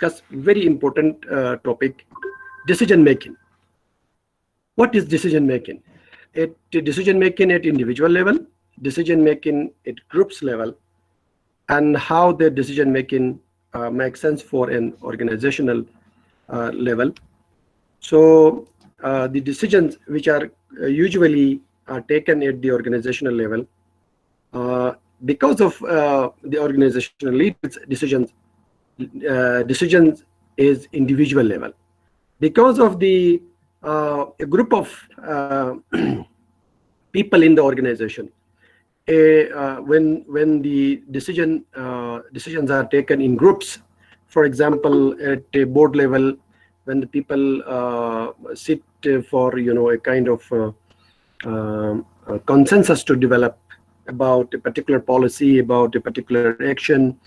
discuss very important topic, decision making. What is decision making? Decision making at individual level, decision making at groups level, and how the decision making makes sense for an organizational level. So the decisions which are usually taken at the organizational level, because of the organizational leaders, decisions is individual level. Because of the a group of people in the organization, when the decisions are taken in groups, for example, at a board level, when the people sit for a kind of consensus to develop about a particular policy, about a particular action.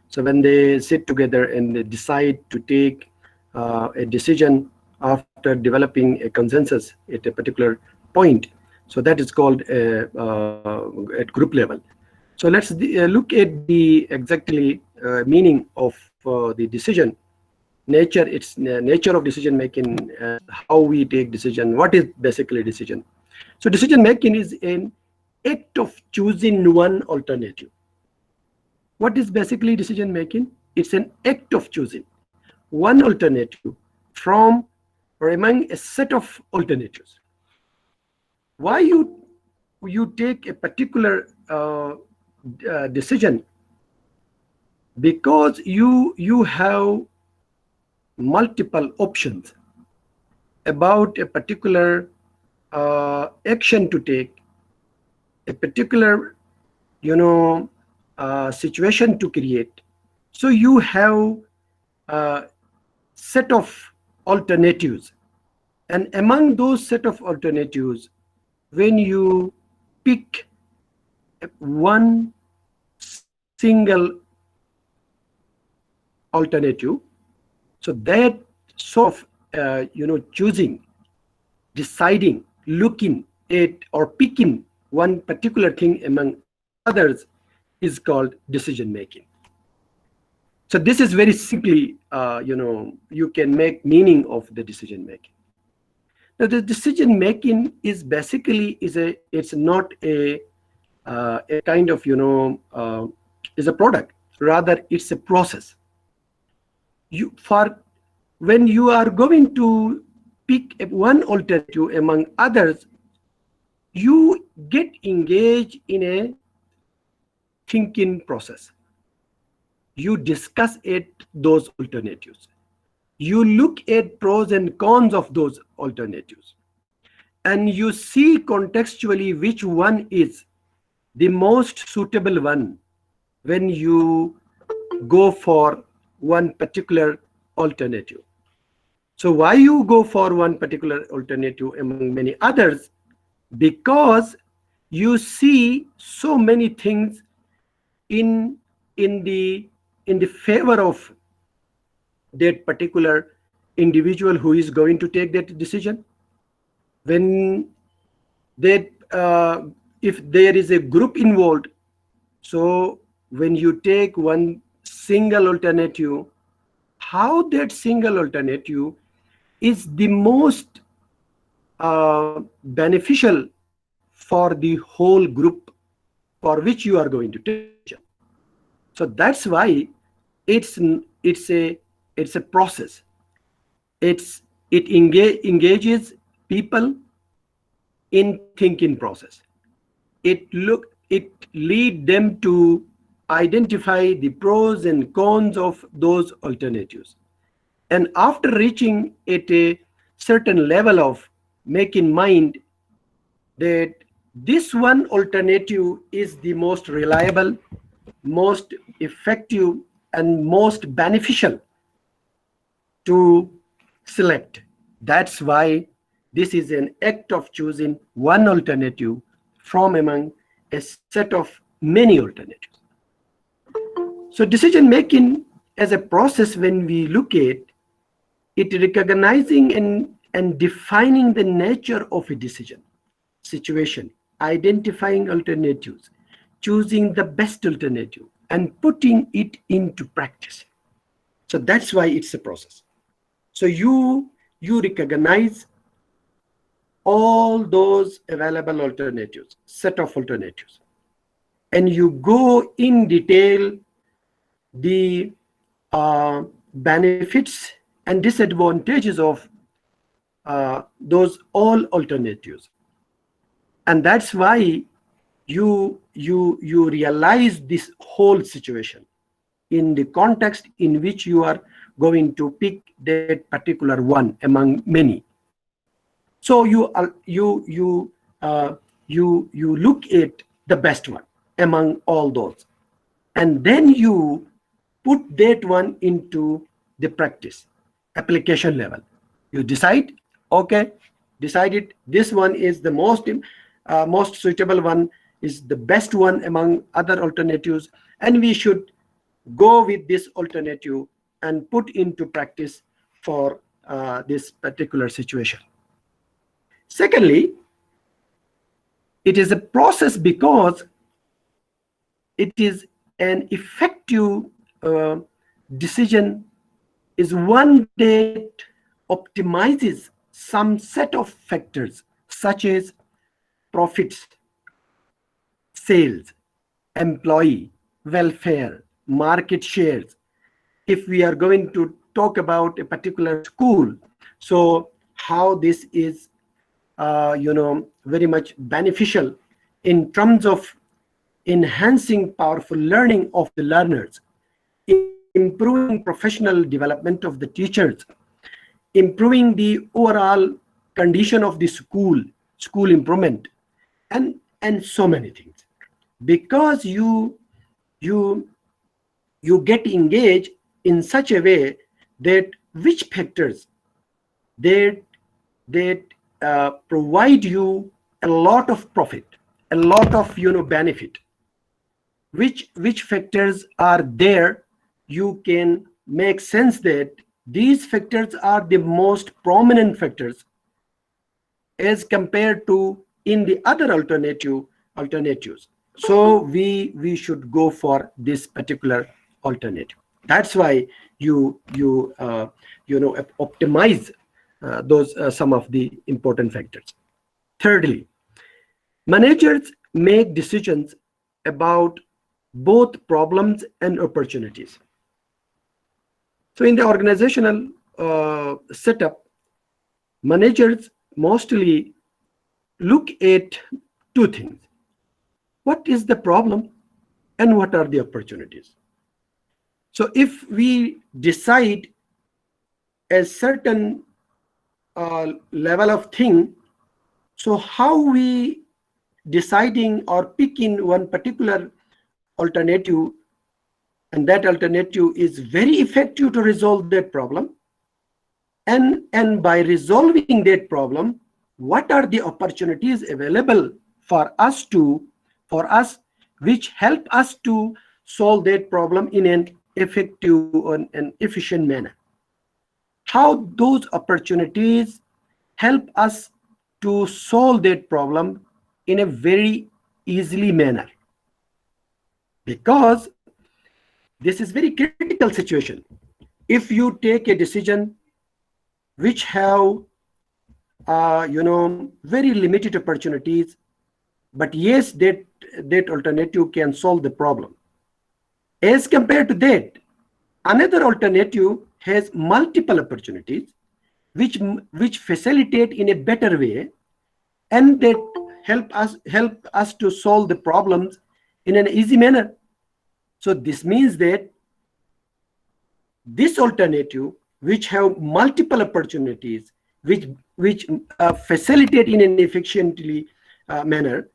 So when they sit together and they decide to take a decision after developing a consensus at a particular point, so that is called at group level. So let's look at the exactly meaning of the decision, nature, its nature of decision making, how we take decision, what is basically decision. So decision making is an act of choosing one alternative. What is basically decision making? It's an act of choosing one alternative from or among a set of alternatives. Why you take a particular decision? Because you have multiple options about a particular action to take, a particular situation to create. So you have a set of alternatives, and among those set of alternatives, when you pick one single alternative, so that sort of choosing, deciding, looking at or picking one particular thing among others is called decision making. So this is very simply you can make meaning of the decision making. Now the decision making is basically it's not a kind of is a product, rather it's a process. When you are going to pick one alternative among others, you get engaged in a thinking process. You discuss those alternatives. You look at pros and cons of those alternatives, and you see contextually which one is the most suitable one when you go for one particular alternative. So why you go for one particular alternative among many others? Because you see so many things in the favor of that particular individual who is going to take that decision. When that if there is a group involved, so when you take one single alternative, how that single alternative is the most beneficial for the whole group for which you are going to take. So that's why it's a process. It engages people in thinking process. It lead them to identify the pros and cons of those alternatives. And after reaching at a certain level of making mind that this one alternative is the most reliable, most effective, and most beneficial to select. That's why this is an act of choosing one alternative from among a set of many alternatives. So decision making as a process, when we look at it, recognizing and defining the nature of a decision situation, identifying alternatives, choosing the best alternative, and putting it into practice. So that's why it's a process. So you recognize all those available alternatives, set of alternatives, and you go in detail the benefits and disadvantages of those all alternatives. And that's why you realize this whole situation in the context in which you are going to pick that particular one among many. So you look at the best one among all those, and then you put that one into the practice application level. You decide, okay, decided this one is the most suitable one, is the best one among other alternatives, and we should go with this alternative and put into practice for this particular situation. Secondly, it is a process because it is an effective decision is one that optimizes some set of factors such as profits, sales, employee welfare, market shares. If we are going to talk about a particular school, so how this is very much beneficial in terms of enhancing powerful learning of the learners, improving professional development of the teachers, improving the overall condition of the school improvement, and so many things. Because you get engaged in such a way that which factors that provide you a lot of profit, a lot of benefit, which factors are there, you can make sense that these factors are the most prominent factors as compared to in the other alternatives. So we should go for this particular alternative. That's why you optimize those some of the important factors. Thirdly, managers make decisions about both problems and opportunities. So in the organizational setup, managers mostly look at two things: what is the problem and what are the opportunities. So if we decide a certain level of thing, so how we deciding or picking one particular alternative, and that alternative is very effective to resolve that problem, and by resolving that problem, what are the opportunities available for us which help us to solve that problem in an effective and efficient manner. How those opportunities help us to solve that problem in a very easily manner, because this is very critical situation. If you take a decision which have very limited opportunities, but yes, that alternative can solve the problem, as compared to that another alternative has multiple opportunities which facilitate in a better way, and that help us to solve the problems in an easy manner. So this means that this alternative which have multiple opportunities which facilitate in an efficiently manner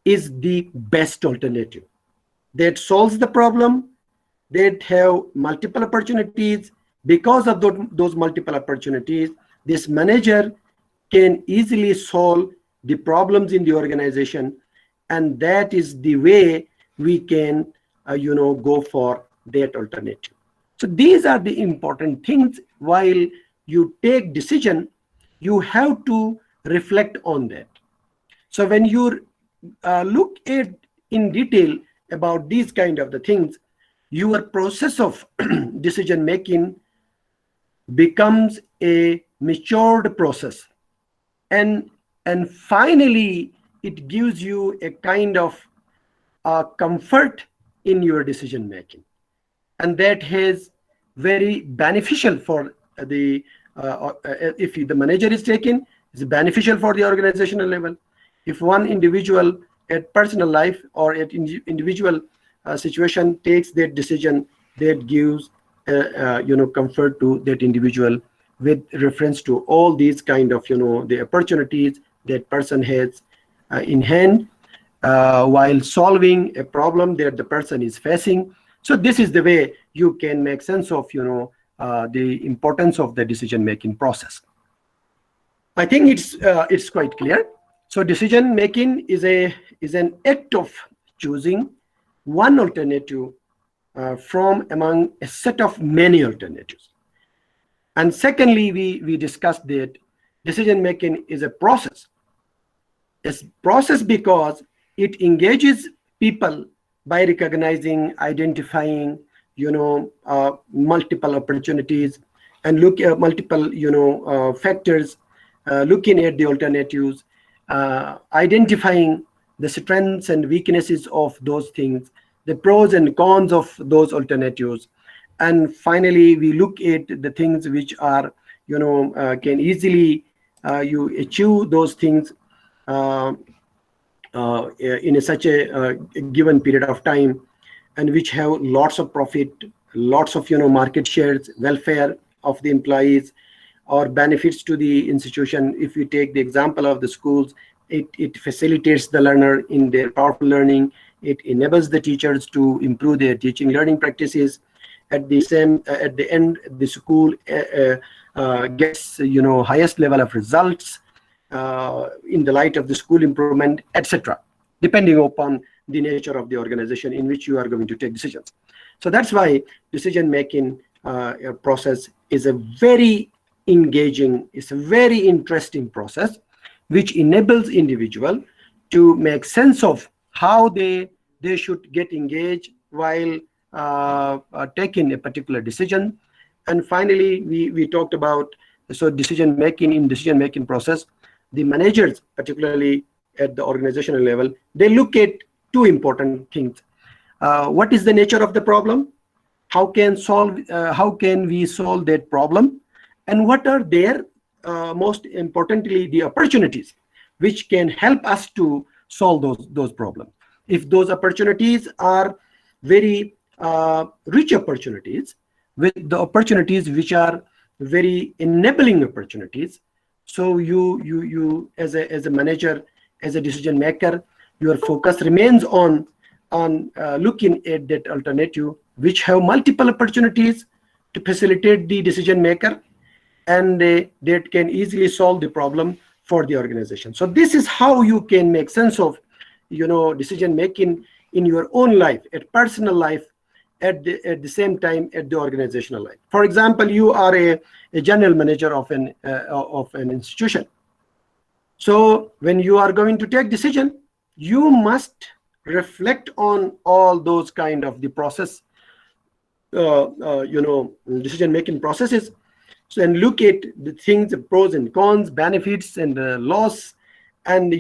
is the best alternative that solves the problem, that have multiple opportunities. Because of those multiple opportunities, this manager can easily solve the problems in the organization, and that is the way we can go for that alternative. So these are the important things. While you take decision, you have to reflect on that. So when you look at in detail about these kind of the things, your process of decision making becomes a matured process, and finally it gives you a kind of comfort in your decision making, and that is very beneficial for the if the manager is taken, it's beneficial for the organizational level. If one individual at personal life or at individual situation takes that decision, that gives comfort to that individual with reference to all these kind of the opportunities that person has in hand while solving a problem that the person is facing. So this is the way you can make sense of the importance of the decision making process. I think it's quite clear. So decision making is an act of choosing one alternative from among a set of many alternatives. And secondly, we discussed that decision making is a process. It's process because it engages people by recognizing, identifying, multiple opportunities, and look at multiple, factors, looking at the alternatives, identifying the strengths and weaknesses of those things, the pros and cons of those alternatives, and finally we look at the things which are, can easily you achieve those things in such a given period of time, and which have lots of profit, lots of market shares, welfare of the employees, or benefits to the institution. If you take the example of the schools, it facilitates the learner in their powerful learning. It enables the teachers to improve their teaching learning practices. At the end, the school gets highest level of results in the light of the school improvement, etc., depending upon the nature of the organization in which you are going to take decisions. So that's why decision making process is a very engaging, it's a very interesting process, which enables individual to make sense of how they should get engaged while taking a particular decision. And finally, we talked about, so decision making process, the managers, particularly at the organizational level, they look at two important things. What is the nature of the problem? How can we solve that problem? And what are their most importantly the opportunities which can help us to solve those problems? If those opportunities are very rich opportunities, with the opportunities which are very enabling opportunities, so you as a manager, as a decision maker, your focus remains on looking at that alternative which have multiple opportunities to facilitate the decision maker, and that can easily solve the problem for the organization. So this is how you can make sense of decision making in your own life, at personal life, at the same time at the organizational life. For example, you are a general manager of an institution. So when you are going to take decision, you must reflect on all those kind of the process, decision making processes. So, and look at the things, the pros and cons, benefits and loss, and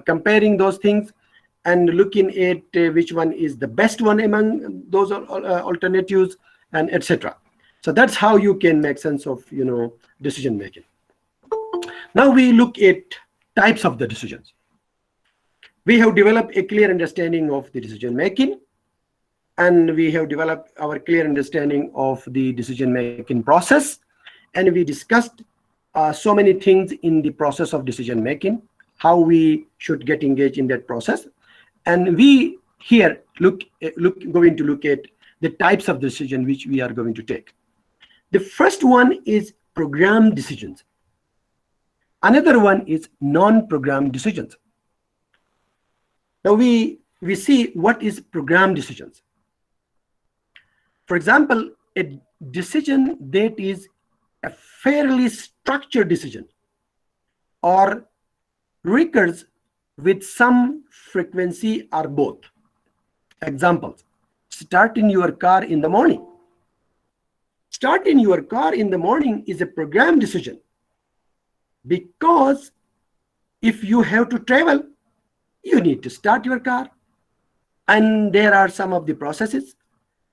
comparing those things, and looking at which one is the best one among those alternatives, and etc. So that's how you can make sense of decision making. Now we look at types of the decisions. We have developed a clear understanding of the decision making, and we have developed our clear understanding of the decision making process, and we discussed so many things in the process of decision making, how we should get engaged in that process. And we here going to look at the types of decision which we are going to take. The first one is programmed decisions. Another one is non-programmed decisions. Now we see what is programmed decisions. For example, a decision that is a fairly structured decision or recurs with some frequency or both. Examples: starting your car in the morning. Starting your car in the morning is a program decision, because if you have to travel, you need to start your car, and there are some of the processes.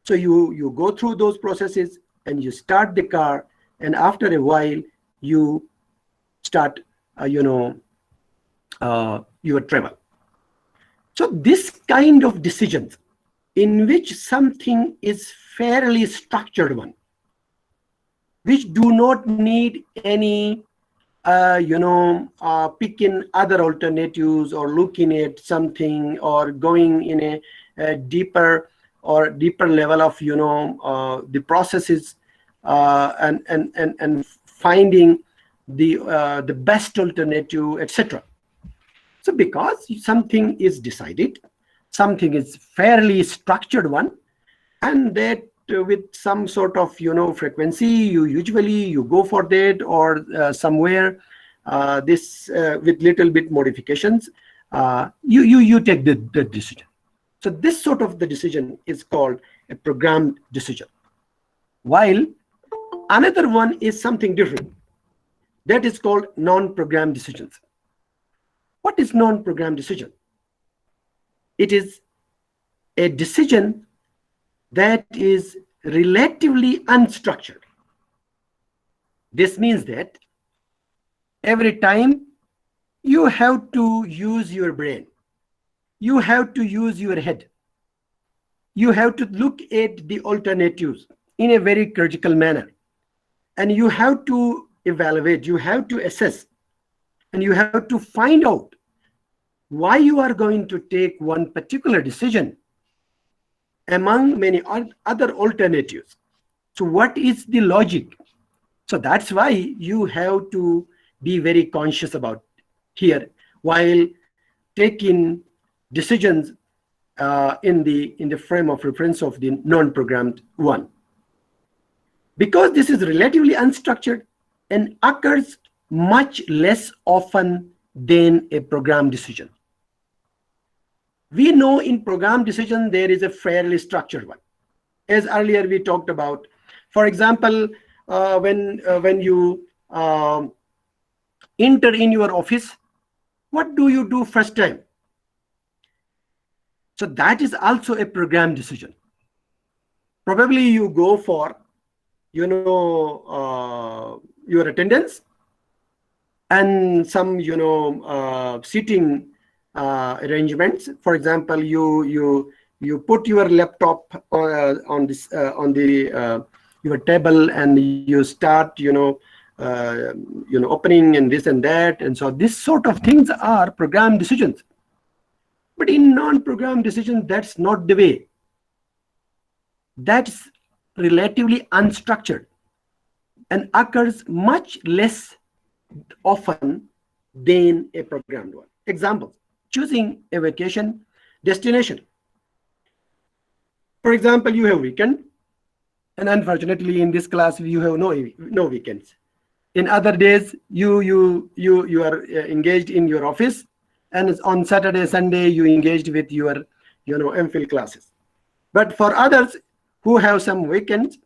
So you go through those processes and you start the car, and after a while you start your travel. So this kind of decisions, in which something is fairly structured one, which do not need any picking other alternatives or looking at something or going in a deeper level of the processes, and finding the best alternative, etc. So because something is decided, something is fairly structured one, and that with some sort of frequency, you usually go for that, or somewhere this with little bit modifications, you take the decision. So this sort of the decision is called a programmed decision, while another one is something different, that is called non-programmed decisions. What is non-programmed decision? It is a decision that is relatively unstructured. This means that every time you have to use your brain, you have to use your head, you have to look at the alternatives in a very critical manner, and you have to evaluate, you have to assess, and you have to find out why you are going to take one particular decision among many other alternatives. So what is the logic? So that's why you have to be very conscious about here while taking decisions in the frame of reference of the non-programmed one. Because this is relatively unstructured and occurs much less often than a programmed decision. We know in programmed decision there is a fairly structured one. As earlier we talked about, for example, when you enter in your office, what do you do first time? So that is also a programmed decision. Probably you go for your attendance and some seating arrangements. For example, you put your laptop on this your table, and you start opening and this and that, and so this sort of things are programmed decisions. But in non-programmed decisions, that's not the way. That's relatively unstructured and occurs much less often than a programmed one. Example: choosing a vacation destination. For example, you have weekend, and unfortunately in this class you have no weekends. In other days you are engaged in your office, and on Saturday, Sunday you engaged with your MPhil classes. But for others who have some weekends,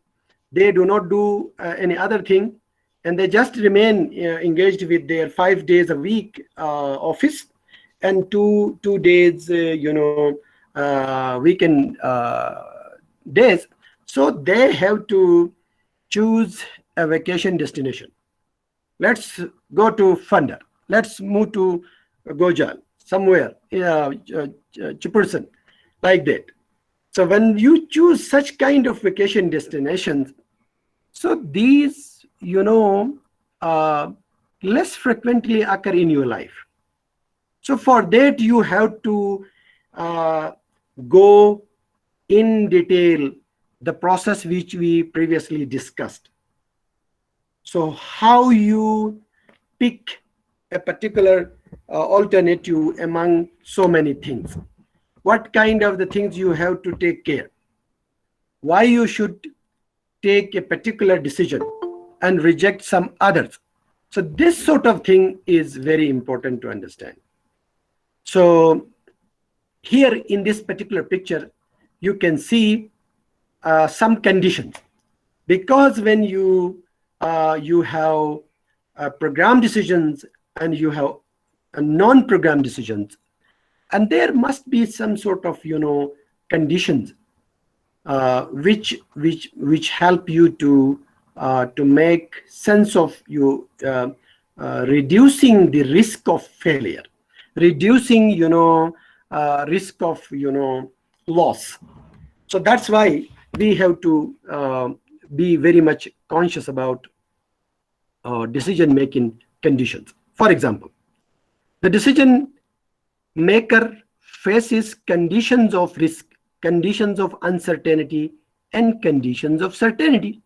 they do not do any other thing, and they just remain engaged with their 5 days a week office, and two days weekend days. So they have to choose a vacation destination. Let's go to Funda. Let's move to Gojal, somewhere, Chipperson, like that. So when you choose such kind of vacation destinations, so these less frequently occur in your life. So for that you have to go in detail the process which we previously discussed. So how you pick a particular alternative among so many things, what kind of the things you have to take care, why you should take a particular decision and reject some others. So this sort of thing is very important to understand. So here in this particular picture, you can see some conditions, because when you have program decisions and you have non-program decisions, and there must be some sort of conditions which help you to make sense of you reducing the risk of failure, reducing risk of loss. So that's why we have to be very much conscious about decision making conditions. For example, the decision maker faces conditions of risk, conditions of uncertainty, and conditions of certainty.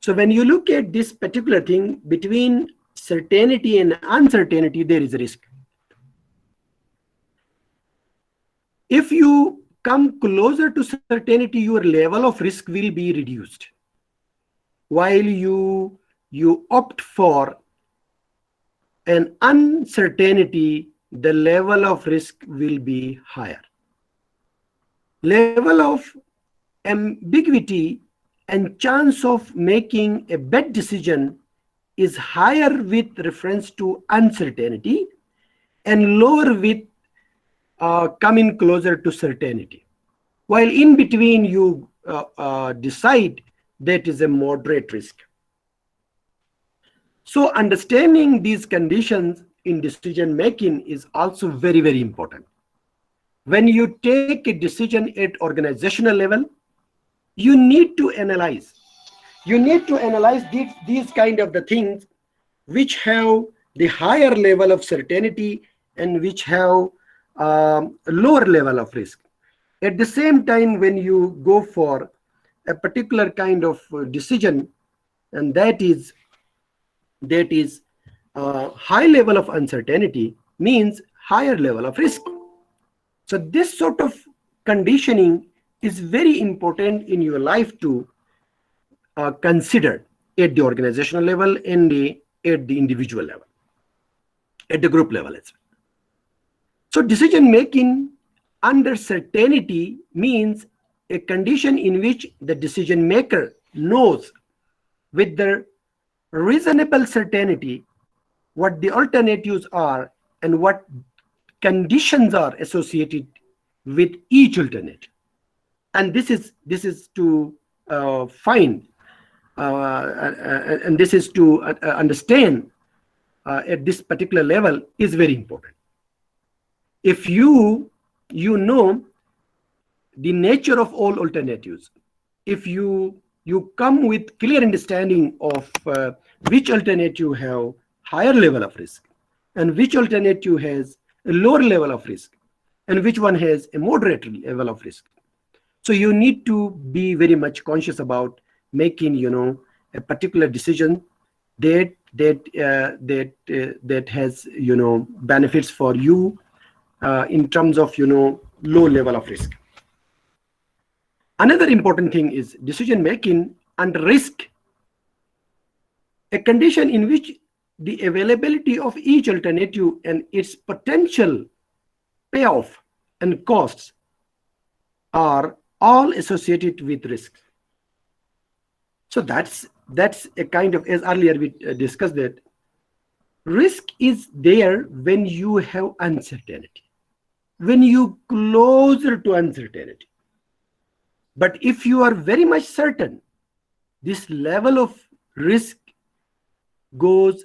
So when you look at this particular thing, between certainty and uncertainty, there is a risk. If you come closer to certainty, your level of risk will be reduced. While you opt for an uncertainty, the level of risk will be higher. Level of ambiguity and chance of making a bad decision is higher with reference to uncertainty and lower with coming closer to certainty. While in between you decide, that is a moderate risk. So understanding these conditions in decision making is also very, very important. When you take a decision at organizational level, you need to analyze. You need to analyze these kind of the things which have the higher level of certainty and which have a lower level of risk. At the same time, when you go for a particular kind of decision, and that is high level of uncertainty, means higher level of risk. So this sort of conditioning is very important in your life to consider at the organizational level and at the individual level, at the group level as well. So decision making under certainty means a condition in which the decision maker knows with the reasonable certainty what the alternatives are and what conditions are associated with each alternative. And this is to find and this is to understand at this particular level is very important. If you know the nature of all alternatives, if you come with clear understanding of which alternative have higher level of risk and which alternative has a lower level of risk and which one has a moderate level of risk. So you need to be very much conscious about making a particular decision that has benefits for you in terms of low level of risk. Another important thing is decision making under risk, a condition in which the availability of each alternative and its potential payoff and costs are all associated with risk. So that's a kind of, as earlier we discussed, that risk is there when you have uncertainty, when you closer to uncertainty. But if you are very much certain, this level of risk goes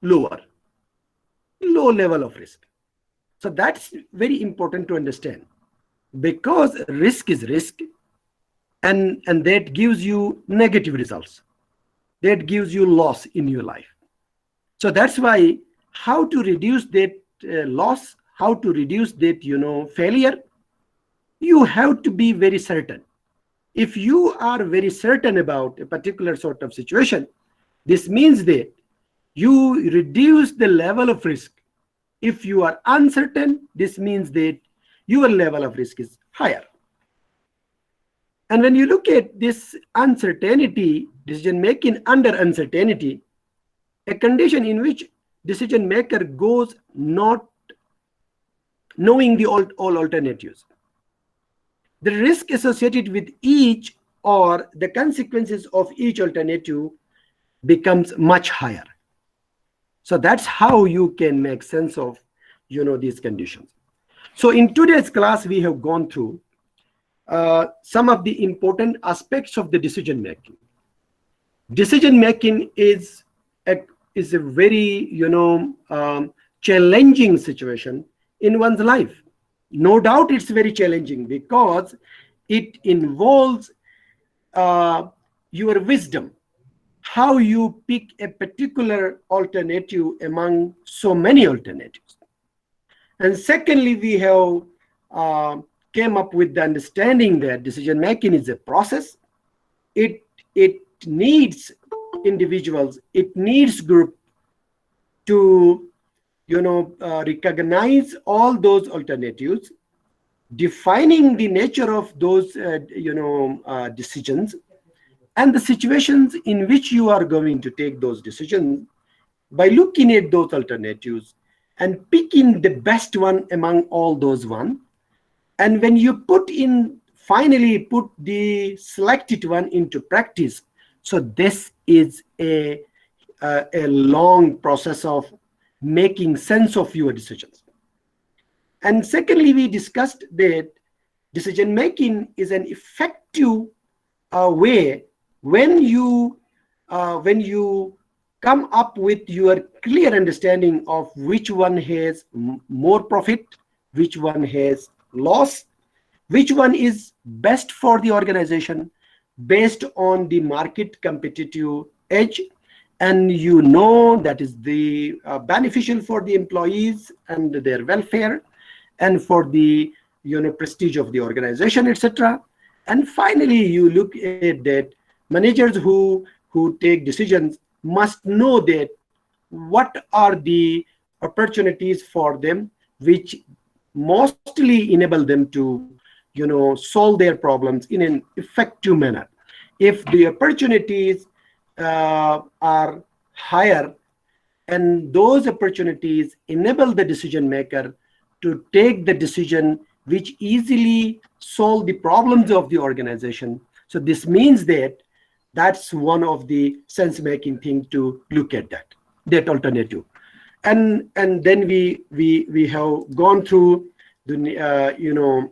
lower, low level of risk. So that's very important to understand, because risk is risk, and that gives you negative results, that gives you loss in your life. So that's why how to reduce that loss, how to reduce that failure, you have to be very certain. If you are very certain about a particular sort of situation, this means that you reduce the level of risk. If you are uncertain, this means that your level of risk is higher. And when you look at this uncertainty, decision making under uncertainty, a condition in which decision maker goes not knowing all alternatives. the risk associated with each or the consequences of each alternative becomes much higher. So that's how you can make sense of these conditions. So in today's class we have gone through some of the important aspects of the decision making. Decision making a is a very challenging situation in one's life. No doubt it's very challenging because it involves your wisdom, how you pick a particular alternative among so many alternatives. And secondly, we have came up with the understanding that decision making is a process. It needs individuals, it needs group to recognize all those alternatives, defining the nature of those decisions and the situations in which you are going to take those decisions by looking at those alternatives and picking the best one among all those one. And when you finally put the selected one into practice, so this is a long process of making sense of your decisions. And secondly, we discussed that decision making is an effective way when you come up with your clear understanding of which one has more profit, which one has loss, which one is best for the organization based on the market competitive edge, and that is the beneficial for the employees and their welfare and for the prestige of the organization, etc. And finally, you look at that managers who take decisions must know that what are the opportunities for them which mostly enable them to solve their problems in an effective manner. If the opportunities are higher and those opportunities enable the decision maker to take the decision which easily solve the problems of the organization, so this means that that's one of the sense making thing to look at that alternative. And then we have gone through the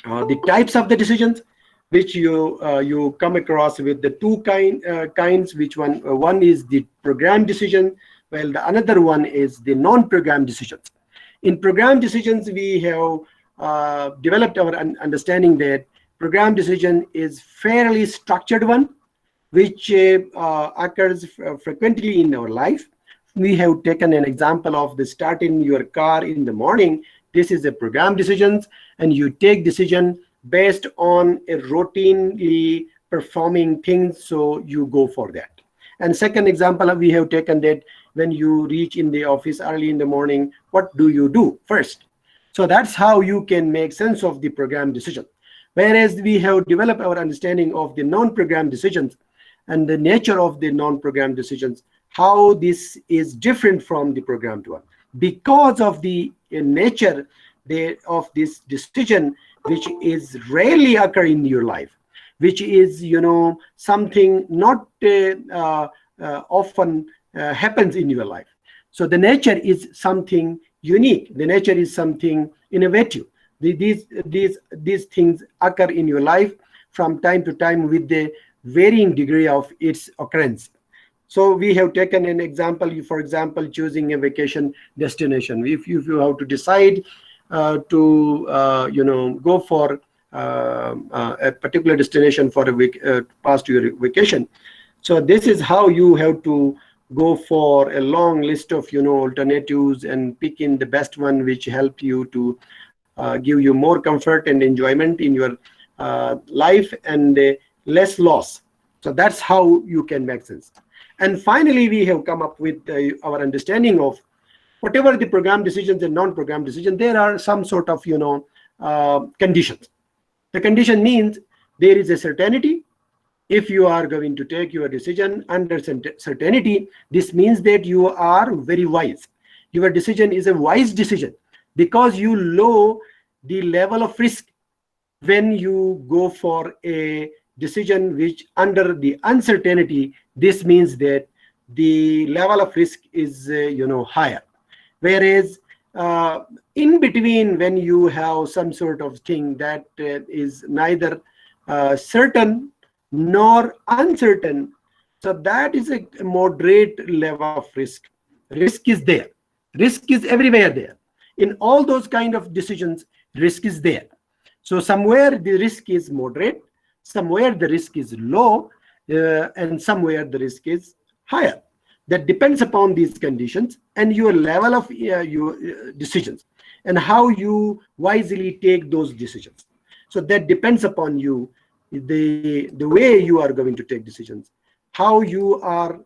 the types of the decisions which you come across with the two kinds, which one is the program decision, while the another one is the non-program decisions. In program decisions, we have developed our understanding that program decision is fairly structured one, which occurs frequently in our life. We have taken an example of the starting your car in the morning. This is a program decisions, and you take decision based on a routinely performing things, so you go for that. And second example we have taken that when you reach in the office early in the morning, what do you do first? So that's how you can make sense of the program decision. Whereas we have developed our understanding of the non-program decisions and the nature of the non-program decisions, how this is different from the programmed one because of the nature of this decision, which is rarely occur in your life, which is something not often happens in your life. So the nature is something unique. The nature is something innovative. These things occur in your life from time to time with the varying degree of its occurrence. So we have taken an example, for example, choosing a vacation destination. If you have to decide to go for a particular destination for a week past your vacation, so this is how you have to go for a long list of alternatives and pick in the best one which help you to give you more comfort and enjoyment in your life and less loss. So that's how you can make sense. And finally, we have come up with our understanding of whatever the program decisions and non-program decisions, there are some sort of conditions. The condition means there is a certainty. If you are going to take your decision under certainty, this means that you are very wise. Your decision is a wise decision because you know the level of risk when you go for a decision which under the uncertainty, this means that the level of risk is higher. Whereas in between, when you have some sort of thing that is neither certain nor uncertain, so that is a moderate level of risk. Risk is there. Risk is everywhere there. In all those kind of decisions, risk is there. So somewhere the risk is moderate, somewhere the risk is low, and somewhere the risk is higher. That depends upon these conditions and your level of your decisions, and how you wisely take those decisions. So that depends upon you, the way you are going to take decisions, how you are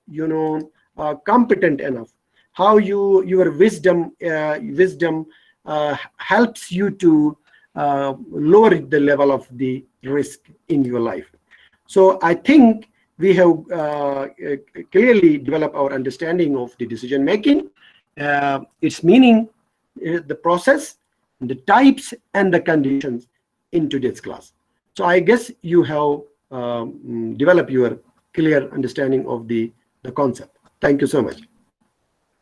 competent enough, how your wisdom helps you to lower the level of the risk in your life. So I think we have clearly developed our understanding of the decision making, its meaning, the process, the types, and the conditions in today's class. So I guess you have developed your clear understanding of the concept. Thank you so much.